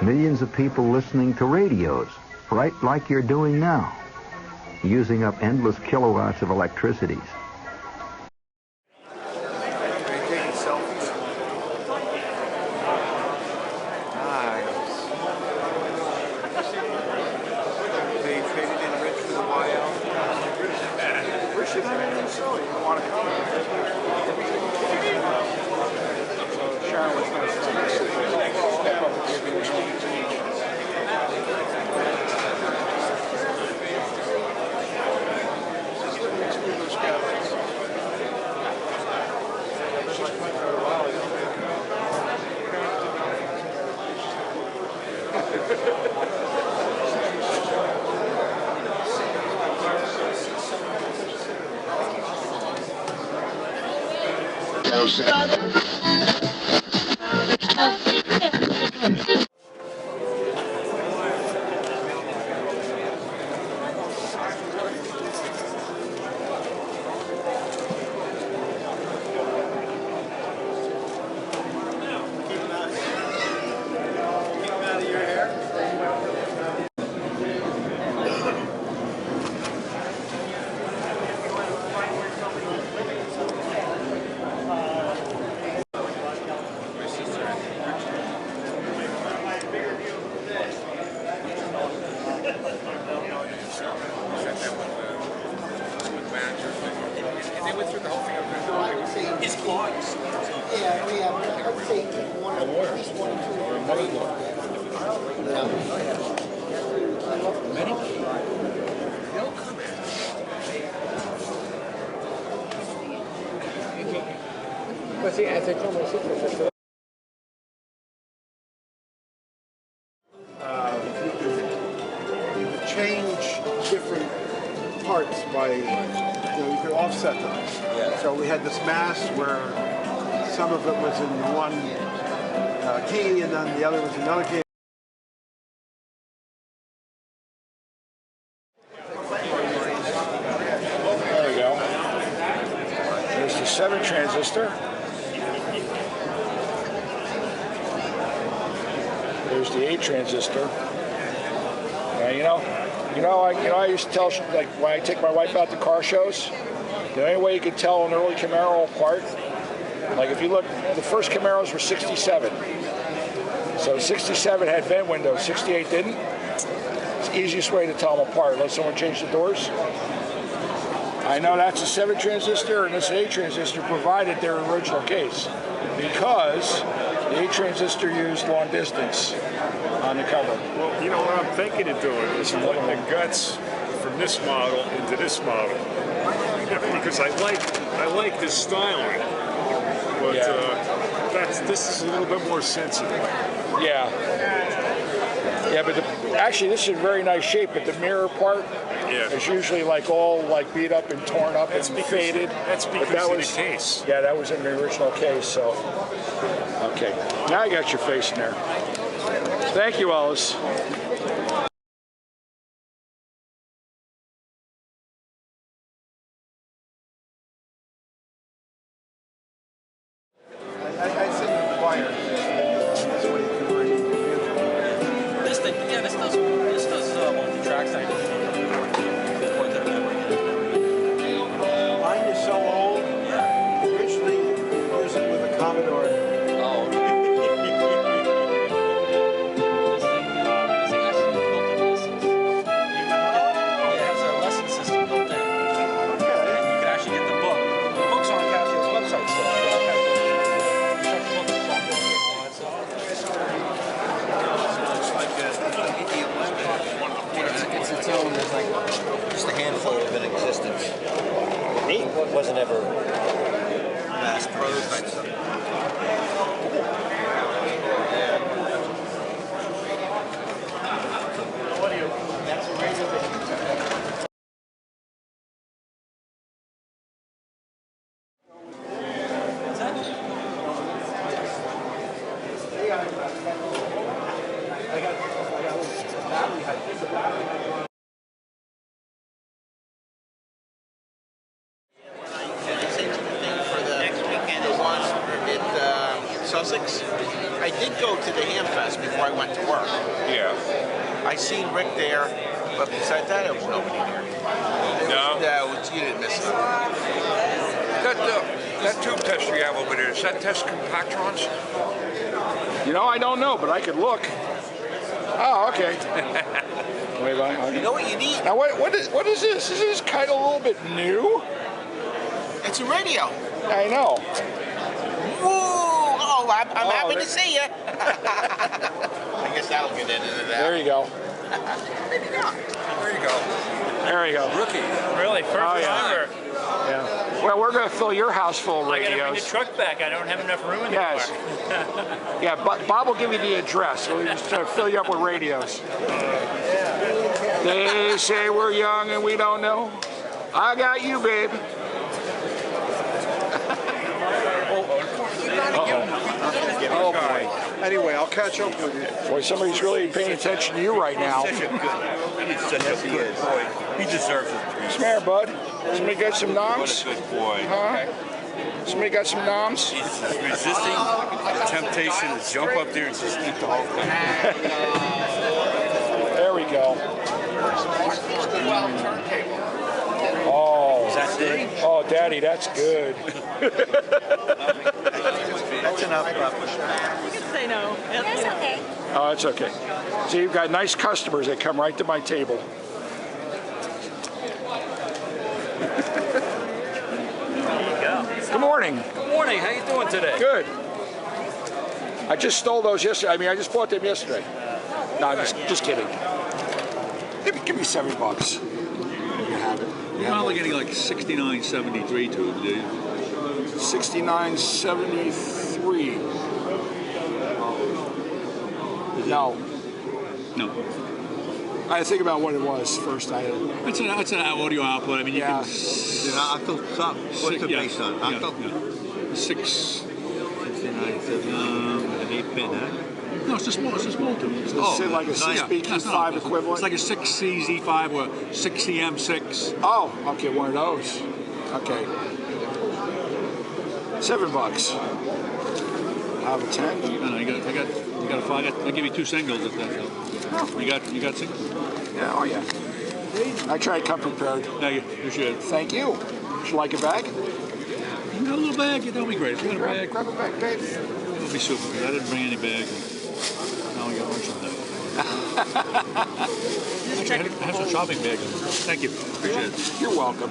Millions of people listening to radios, right like you're doing now, using up endless kilowatts of electricity. You could change different parts by, you could offset them. Yeah. So we had this mass where some of it was in one key and then the other was another key. There we go. There's the 7 transistor. There's the 8 transistor. I used to tell, like, when I take my wife out to car shows, the only way you could tell an early Camaro apart, like if you look, the first Camaros were 67. So 67 had vent windows, 68 didn't. It's the easiest way to tell them apart. Let someone change the doors. I know that's a 7 transistor and this 8 transistor provided their original case because the 8 transistor used long distance on the cover. Well, you know what I'm thinking of doing is putting the guts from this model into this model because I like this styling, but this is a little bit more sensitive. Yeah. Yeah, but actually this is in very nice shape, but the mirror part is usually like all like beat up and torn up and faded. That's because that was the case. Yeah, that was in the original case, so. Okay, now I got your face in there. Thank you, Ellis. I said the wire. That's what you can read. This does multi-tracks. Mine is so old. Yeah. Originally, it was with a Commodore. Oh. There's like just a handful of in existence. It wasn't ever mass prototype stuff. Sussex. I did go to the Ham Fest before I went to work. car. Yeah. I seen Rick there, but besides that, there was nobody there. No? You didn't miss it. That tube test you have over there, does that test compactrons? You know, I don't know, but I could look. Oh, okay. Wait, okay. You know what you need? Now, what is this? Is this kind of a little bit new? It's a radio. I know. Woo! Oh, I'm happy to see you. I guess that'll get into that. There you go. Maybe not. There you go. There you go. Rookie. Really, first yeah. ever. Yeah. Well, we're going to fill your house full of I got to bring the radios. truck back. I don't have enough room in the Yes. car. Yeah, Bob will give you the address. We'll just fill you up with radios. They say we're young and we don't know. I got you, babe. Oh boy. Anyway, I'll catch up with you. Boy, somebody's really paying attention to you right now. He's such a good boy. He deserves it. What's the matter, bud? Somebody got some noms? What a good boy. Huh? Somebody got some noms? He's resisting the temptation to jump up there and just eat the whole thing. There we go. Oh. Is that it? Oh, Daddy, that's good. That's enough. You can say no. That's okay. Oh, that's okay. See, you've got nice customers that come right to my table. Good morning. Good morning. How you doing today? Good. I just stole those yesterday. I mean, I just bought them yesterday. No, I'm just kidding. Give me $7. You have it. You're only getting like 69.73 tubes, do you? 69.73. No. No. I had to think about what it was first. It's an audio output. I mean, you Yeah. can. Octal sub. What's the base on? Octal? Yeah. 69, An 8-pin, huh? No, it's a small tube. It's like a 6BQ5 equivalent. It's like a 6CZ5 or 6CM6. Oh, okay, one of those. Okay. $7. I have a 10. No, you got a 5. I'll give you 2 singles if that's helps. Oh. You got singles? Yeah, oh yeah. I try to come prepared. No, you should. Thank you. Would you like a bag? You got a little bag? That'll be great. If you got a bag, Grab a bag, babe. it'll be super. Because I didn't bring any bag. Now I got a bunch of them. Actually, I have some shopping bags. Thank you. Appreciate it. You're welcome.